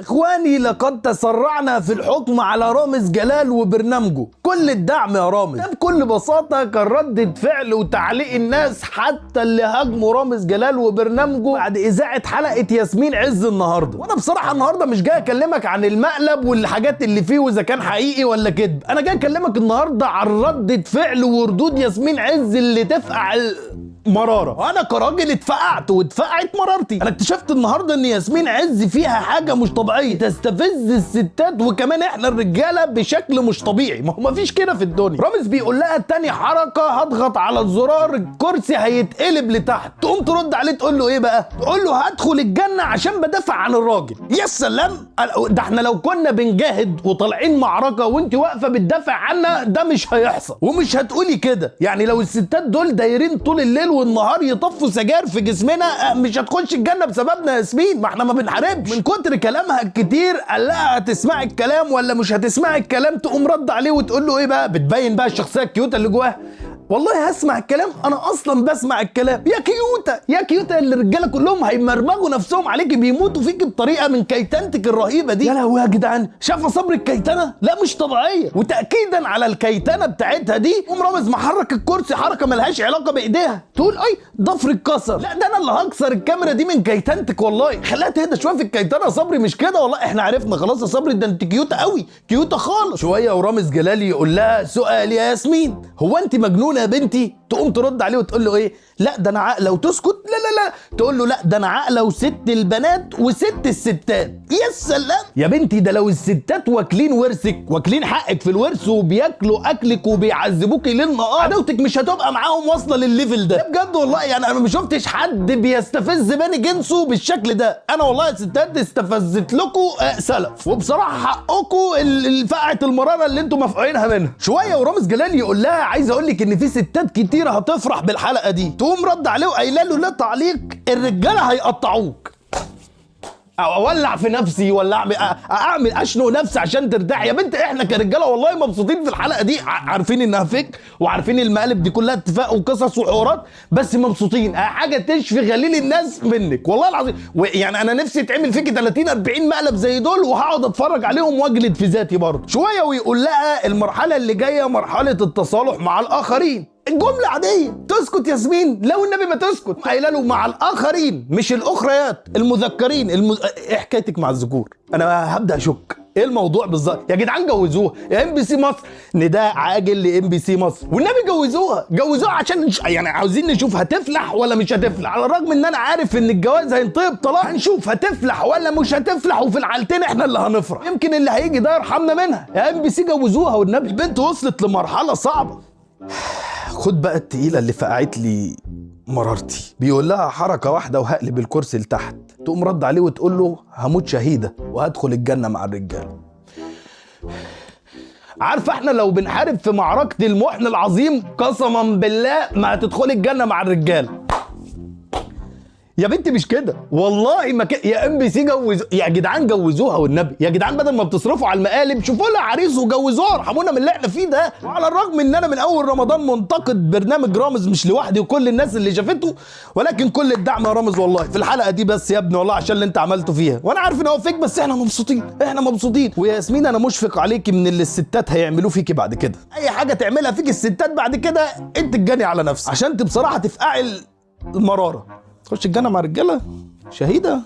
اخواني لقد تسرعنا في الحكم على رامز جلال وبرنامجه. كل الدعم يا رامز. ده بكل بساطة كان ردة فعل وتعليق الناس حتى اللي هاجموا رامز جلال وبرنامجه بعد إذاعة حلقة ياسمين عز النهارده. وانا بصراحة النهارده مش جاي اكلمك عن المقلب والحاجات اللي فيه واذا كان حقيقي ولا كذب، انا جاي اكلمك النهارده عن ردة فعل وردود ياسمين عز اللي تفقع مرارة. وانا كراجل اتفقعت واتفقعت مرارتي. انا اكتشفت النهارده ان ياسمين عز فيها حاجة مش طبيعية تستفز الستات وكمان احنا الرجالة بشكل مش طبيعي. ما هو مفيش كده في الدنيا. رامز بيقول لها تاني حركة هضغط على الزرار الكرسي هيتقلب لتحت، تقوم ترد عليه تقول له ايه بقى؟ تقول له هدخل الجنة عشان بدافع عن الراجل. يا سلام، ده احنا لو كنا بنجاهد وطالعين معركة وانت واقفة بتدافع عنا ده مش هيحصل. ومش هتقولي كده، يعني لو الستات دول دايرين طول الليل والنهار يطفوا سجاير في جسمنا مش هتخش الجنة بسببنا يا ياسمين. ما احنا ما بنحاربش. من كتر كلامها الكتير قال لها هتسمعي الكلام ولا مش هتسمعي الكلام، تقوم رد عليه وتقول له ايه بقى؟ بتبين بقى الشخصية الكيوتة اللي جواها. والله هسمع الكلام، انا اصلا بسمع الكلام يا كيوتة يا كيوتة. اللي الرجاله كلهم هيمرمغوا نفسهم عليكي، بيموتوا فيكي بطريقه من كيتنتك الرهيبه دي. يا لهوي يا جدعان، شايفه صبر الكيتنه؟ لا مش طبيعيه. وتاكيدا على الكيتنه بتاعتها دي قوم رامز محرك الكرسي حركه ملهاش علاقه بايديها، تقول اي ضفري اتكسر. لا ده انا اللي هكسر الكاميرا دي من كيتنتك والله. خليها تهدى شويه في الكيتنه يا صبري، مش كده والله. احنا عرفنا خلاص يا صبري، ده انت كيوته قوي، كيوته خالص. شويه ورامز جلال يقول لها سؤال يا ياسمين، هو انت مجنونه يا بنتي؟ تقوم ترد عليه وتقول له ايه؟ لا ده انا عاقله. وتسكت؟ لا لا لا. تقول له لا ده انا عاقله وست البنات وست الستات. يا سلام يا بنتي، ده لو الستات واكلين ورثك، واكلين حقك في الورث وبياكلوا اكلك وبيعذبوكي ليل نهار، عدوتك مش هتبقى معاهم واصله للليفل ده. بجد والله، يعني انا ما شفتش حد بيستفز بني جنسه بالشكل ده. انا والله يا ستات استفزت لكم سلف، وبصراحه حقكم فقعه المراره اللي انتم مفقوعينها منها. شويه ورامز جلال يقول لها عايز اقول لك ان في ستات كتير هتفرح بالحلقه دي. تقوم رد عليه وقايله له لا تعليق، الرجاله هيقطعوك. اولع في نفسي ولا اعمل اشنق نفسي عشان ترتاح يا بنت. احنا كرجاله والله مبسوطين في الحلقه دي، عارفين انها فيك وعارفين المقالب دي كلها اتفاق وقصص وحوارات، بس مبسوطين. حاجه تشفي غليل الناس منك والله العظيم. يعني انا نفسي تعمل فيكي 30 40 مقلب زي دول وهقعد اتفرج عليهم واجلد في ذاتي برضه. شويه ويقول لها المرحله اللي جايه مرحله التصالح مع الاخرين. الجملة عادية. تسكت ياسمين؟ لو النبي ما تسكت. قايله له مع الآخرين مش الأخريات، المذكرين. إيه حكايتك مع الذكور؟ أنا هبدأ أشك. ايه الموضوع بالظبط؟ يا جدعان جوزوها يا ام بي سي مصر، نداء عاجل لام بي سي مصر، والنبي جوزوها عشان يعني عاوزين نشوف هتفلح ولا مش هتفلح. على الرغم ان انا عارف ان الجواز هينتهي بطلاق، هنشوف هتفلح ولا مش هتفلح، وفي الحالتين احنا اللي هنفرح. يمكن اللي هيجي ده يرحمنا منها. يا ام بي سي جوزوها والنبي. البنت وصلت لمرحلة صعبة. خد بقى التقيلة اللي فقعت لي مرارتي. بيقول لها حركة واحدة وهقلب الكرسي لتحت، تقوم رد عليه وتقول له هموت شهيدة وهدخل الجنة مع الرجال. عارفة احنا لو بنحارب في معركة المحن العظيم قسما بالله ما هتدخل الجنة مع الرجال. يا بنتي مش كده والله ما كده. يا ام بي سي يا جدعان جوزوها والنبي. يا جدعان بدل ما بتصرفوا على المقالب شوفوا لها عريس وجوزوها، ارحمونا من اللي احنا فيه ده. وعلى الرغم ان انا من اول رمضان منتقد برنامج رامز، مش لوحدي وكل الناس اللي شافته، ولكن كل الدعم يا رامز والله في الحلقه دي بس يا ابني والله عشان اللي انت عملته فيها. وانا عارف ان هو فيك بس احنا مبسوطين، احنا مبسوطين. ويا ياسمين انا مشفق عليكي من اللي الستات هيعملوه فيكي بعد كده. اي حاجه تعملها فيك الستات بعد كده انت تجني على نفسك، عشان انت بصراحه تفقعي المراره. تخش الجنة مع رجالة شهيدة.